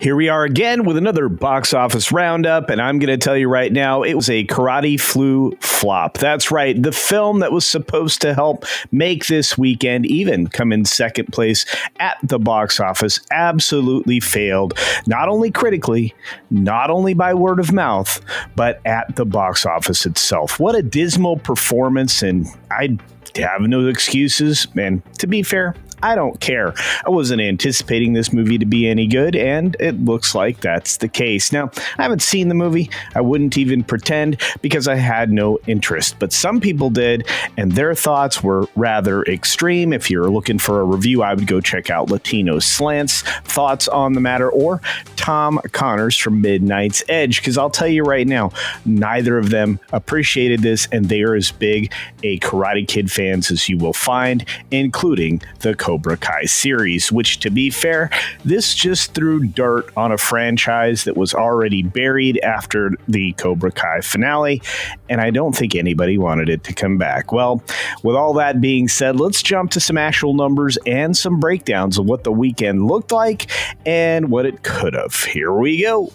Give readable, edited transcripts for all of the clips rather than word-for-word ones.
Here we are again with another box office roundup, and I'm going to tell you right now, it was a karate flu flop. That's right, the film that was supposed to help make this weekend even come in second place at the box office absolutely failed, not only critically, not only by word of mouth, but at the box office itself. What a dismal performance, and I have no excuses, and to be fair, I don't care. I wasn't anticipating this movie to be any good, and it looks like that's the case. Now, I haven't seen the movie. I wouldn't even pretend because I had no interest, but some people did, and their thoughts were rather extreme. If you're looking for a review, I would go check out Latino Slant's thoughts on the matter, or Tom Connors from Midnight's Edge, because I'll tell you right now, neither of them appreciated this, and they are as big a Karate Kid fans as you will find, including the Cobra Kai series, which, to be fair, this just threw dirt on a franchise that was already buried after the Cobra Kai finale, and I don't think anybody wanted it to come back. Well, with all that being said, let's jump to some actual numbers and some breakdowns of what the weekend looked like and what it could have. Here we go.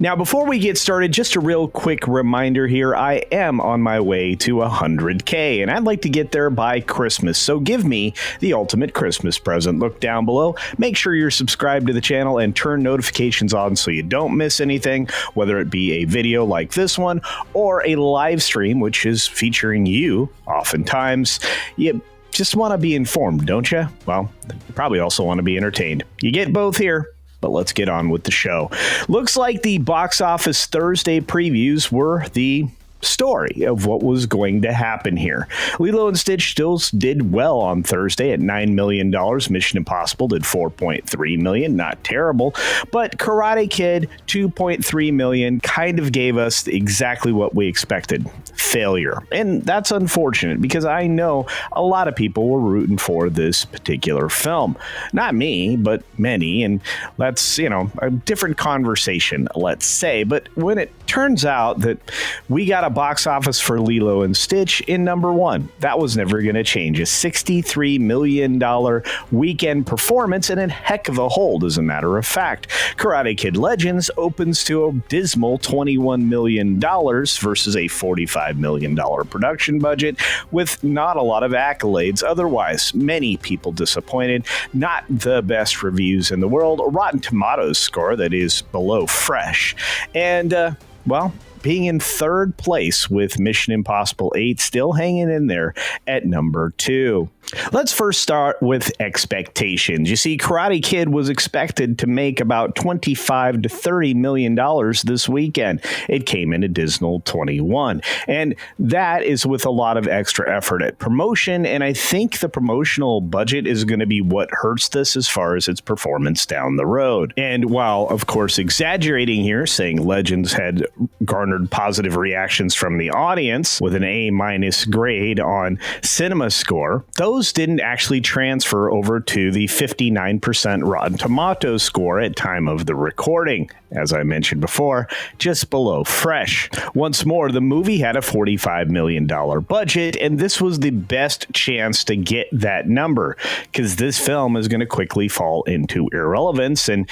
Now, before we get started, just a real quick reminder here. I am on my way to 100K, and I'd like to get there by Christmas. So give me the ultimate Christmas present. Look down below. Make sure you're subscribed to the channel and turn notifications on so you don't miss anything, whether it be a video like this one or a live stream, which is featuring you oftentimes. You just want to be informed, don't you? Well, you probably also want to be entertained. You get both here. But let's get on with the show. Looks like the box office Thursday previews were the story of what was going to happen here. Lilo and Stitch still did well on Thursday at $9 million. Mission Impossible did $4.3 million. Not terrible. But Karate Kid, $2.3 million, kind of gave us exactly what we expected. Failure. And that's unfortunate because I know a lot of people were rooting for this particular film. Not me, but many. And that's, a different conversation, let's say. But when it turns out that we got a box office for Lilo and Stitch in number one, that was never going to change. A $63 million weekend performance and a heck of a hold, as a matter of fact. Karate Kid Legends opens to a dismal $21 million versus a $45 million production budget with not a lot of accolades. Otherwise, many people disappointed. Not the best reviews in the world. A Rotten Tomatoes score that is below fresh. And, being in third place with Mission Impossible 8 still hanging in there at number 2. Let's first start with expectations. You see, Karate Kid was expected to make about $25 to $30 million this weekend. It came in a dismal 21. And that is with a lot of extra effort at promotion. And I think the promotional budget is going to be what hurts this as far as its performance down the road. And while, of course, exaggerating here, saying Legends had garnered positive reactions from the audience with an A- grade on Cinema Score, those didn't actually transfer over to the 59% Rotten Tomatoes score at time of the recording. As I mentioned before, just below fresh. Once more, the movie had a $45 million budget, and this was the best chance to get that number, because this film is going to quickly fall into irrelevance and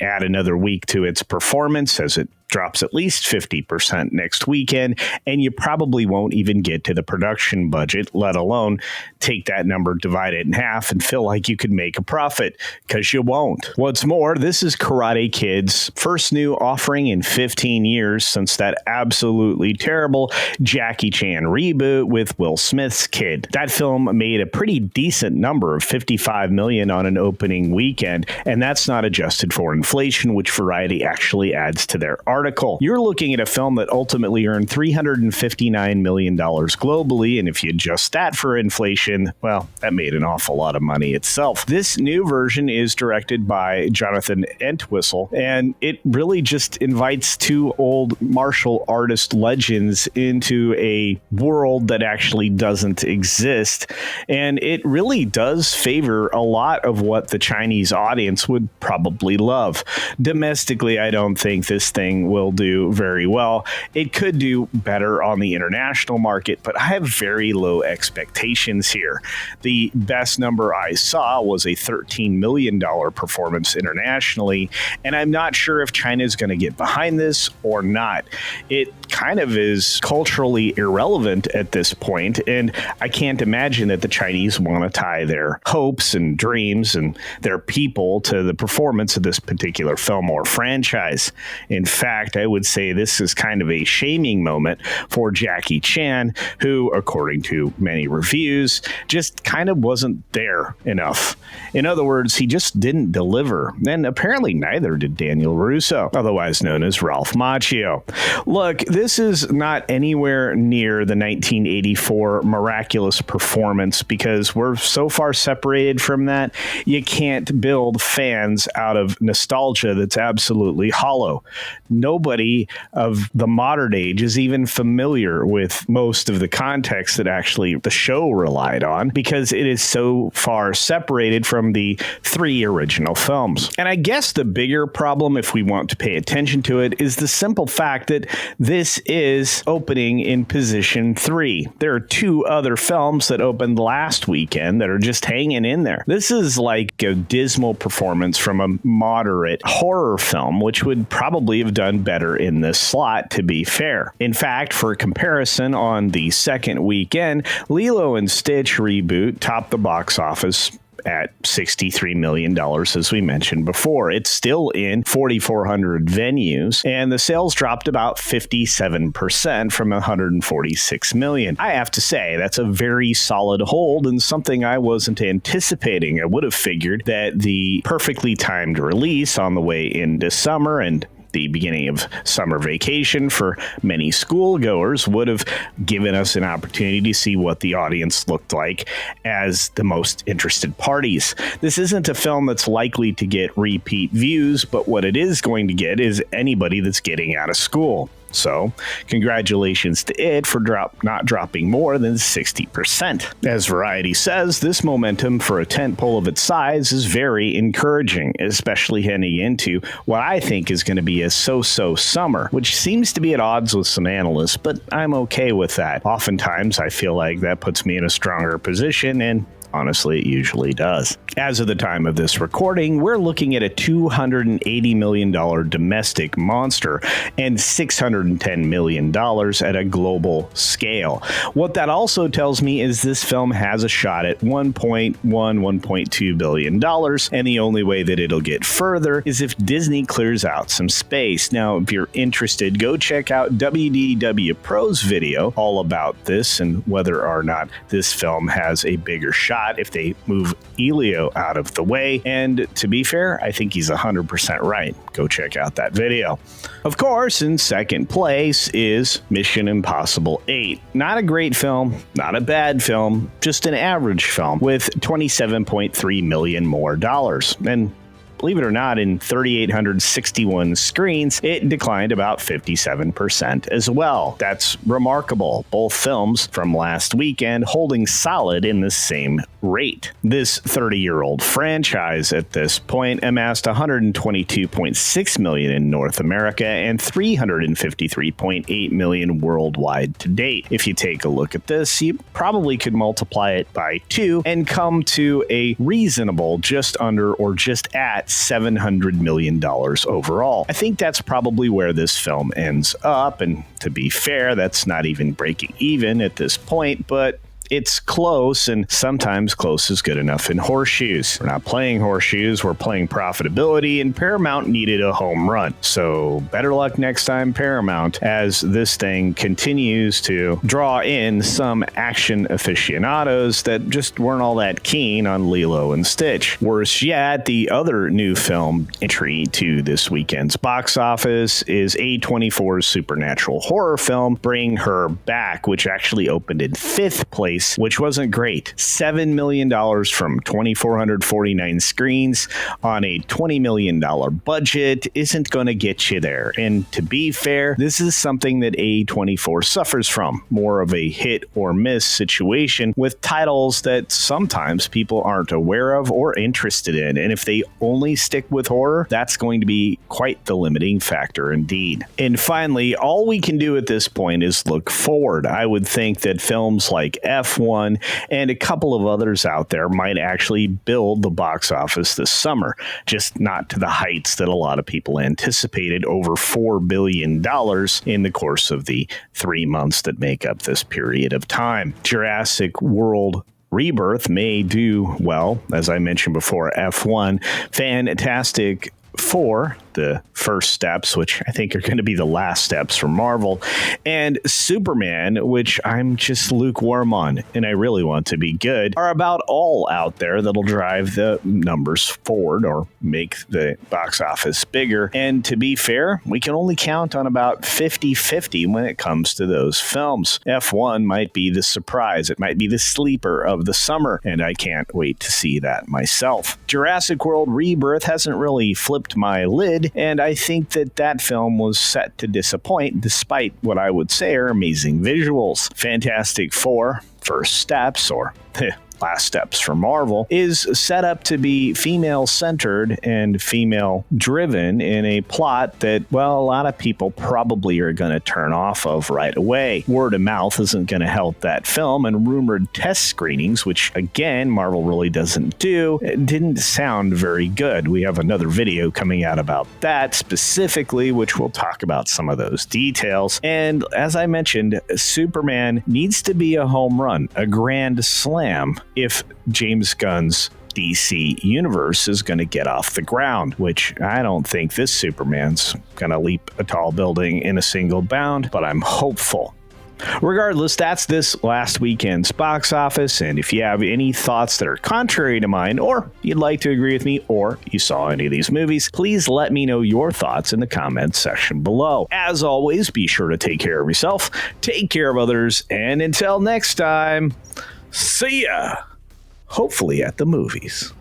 add another week to its performance as it drops at least 50% next weekend, and you probably won't even get to the production budget, let alone take that number, divide it in half, and feel like you could make a profit, because you won't. What's more, this is Karate Kid's first new offering in 15 years since that absolutely terrible Jackie Chan reboot with Will Smith's Kid. That film made a pretty decent number of $55 million on an opening weekend, and that's not adjusted for inflation, which Variety actually adds to their article. You're looking at a film that ultimately earned $359 million globally, and if you adjust that for inflation, well, that made an awful lot of money itself. This new version is directed by Jonathan Entwistle, and it really just invites two old martial artist legends into a world that actually doesn't exist. And it really does favor a lot of what the Chinese audience would probably love. Domestically, I don't think this thing will do very well. It could do better on the international market, but I have very low expectations here. The best number I saw was a $13 million performance internationally, and I'm not sure if China is going to get behind this or not. It kind of is culturally irrelevant at this point, and I can't imagine that the Chinese want to tie their hopes and dreams and their people to the performance of this particular film or franchise. In fact, I would say this is kind of a shaming moment for Jackie Chan, who, according to many reviews, just kind of wasn't there enough. In other words, he just didn't deliver, and apparently neither did Daniel Russo, otherwise known as Ralph Macchio. Look, this is not anywhere near the 1984 miraculous performance because we're so far separated from that, you can't build fans out of nostalgia that's absolutely hollow. Nobody of the modern age is even familiar with most of the context that actually the show relied on because it is so far separated from the three original films. And I guess the bigger problem, if we want to pay attention to it, is the simple fact that this is opening in position 3. There are 2 other films that opened last weekend that are just hanging in there. This is like a dismal performance from a moderate horror film, which would probably have done better in this slot, to be fair. In fact, for comparison, on the second weekend, Lilo and Stitch reboot topped the box office at $63 million, as we mentioned before. It's still in 4,400 venues, and the sales dropped about 57% from 146 million. I have to say, that's a very solid hold and something I wasn't anticipating. I would have figured that the perfectly timed release on the way into summer and the beginning of summer vacation for many schoolgoers would have given us an opportunity to see what the audience looked like as the most interested parties. This isn't a film that's likely to get repeat views, but what it is going to get is anybody that's getting out of school. So, congratulations to it for not dropping more than 60%. As Variety says, this momentum for a tentpole of its size is very encouraging, especially heading into what I think is going to be a so-so summer, which seems to be at odds with some analysts, but I'm okay with that. Oftentimes, I feel like that puts me in a stronger position, and honestly, it usually does. As of the time of this recording, we're looking at a $280 million domestic monster and $610 million at a global scale. What that also tells me is this film has a shot at $1.2 billion, and the only way that it'll get further is if Disney clears out some space. Now, if you're interested, go check out WDW Pro's video all about this and whether or not this film has a bigger shot if they move Elio out of the way. And to be fair, I think he's 100% right. Go check out that video. Of course, in second place is Mission Impossible 8. Not a great film, not a bad film, just an average film with $27.3 million more dollars. And believe it or not, in 3,861 screens, it declined about 57% as well. That's remarkable. Both films from last weekend holding solid in the same rate. This 30-year-old franchise at this point amassed $122.6 million in North America and $353.8 million worldwide to date. If you take a look at this, you probably could multiply it by 2 and come to a reasonable just under or just at $700 million overall. I think that's probably where this film ends up, and to be fair, that's not even breaking even at this point, but it's close, and sometimes close is good enough in horseshoes. We're not playing horseshoes, we're playing profitability, and Paramount needed a home run. So better luck next time, Paramount, as this thing continues to draw in some action aficionados that just weren't all that keen on Lilo and Stitch. Worse yet, the other new film entry to this weekend's box office is A24's supernatural horror film, Bring Her Back, which actually opened in 5th place place, which wasn't great. $7 million from 2,449 screens on a $20 million budget isn't going to get you there. And to be fair, this is something that A24 suffers from, more of a hit or miss situation with titles that sometimes people aren't aware of or interested in. And if they only stick with horror, that's going to be quite the limiting factor indeed. And finally, all we can do at this point is look forward. I would think that films like F1 and a couple of others out there might actually build the box office this summer, just not to the heights that a lot of people anticipated, over $4 billion in the course of the 3 months that make up this period of time. Jurassic World Rebirth may do well, as I mentioned before. F1, Fantastic Four, the first steps, which I think are going to be the last steps for Marvel, and Superman, which I'm just lukewarm on, and I really want to be good, are about all out there that'll drive the numbers forward or make the box office bigger. And to be fair, we can only count on about 50-50 when it comes to those films. F1 might be the surprise. It might be the sleeper of the summer, and I can't wait to see that myself. Jurassic World Rebirth hasn't really flipped my lid, and I think that film was set to disappoint despite what I would say are amazing visuals. Fantastic Four, First Steps, or Last Steps for Marvel, is set up to be female-centered and female-driven in a plot that, well, a lot of people probably are going to turn off of right away. Word of mouth isn't going to help that film, and rumored test screenings, which, again, Marvel really doesn't do, didn't sound very good. We have another video coming out about that specifically, which we'll talk about some of those details. And as I mentioned, Superman needs to be a home run, a grand slam, if James Gunn's DC universe is going to get off the ground, which I don't think this Superman's going to leap a tall building in a single bound, but I'm hopeful. Regardless, that's this last weekend's box office, and if you have any thoughts that are contrary to mine, or you'd like to agree with me, or you saw any of these movies, please let me know your thoughts in the comments section below. As always, be sure to take care of yourself, take care of others, and until next time, see ya! Hopefully at the movies.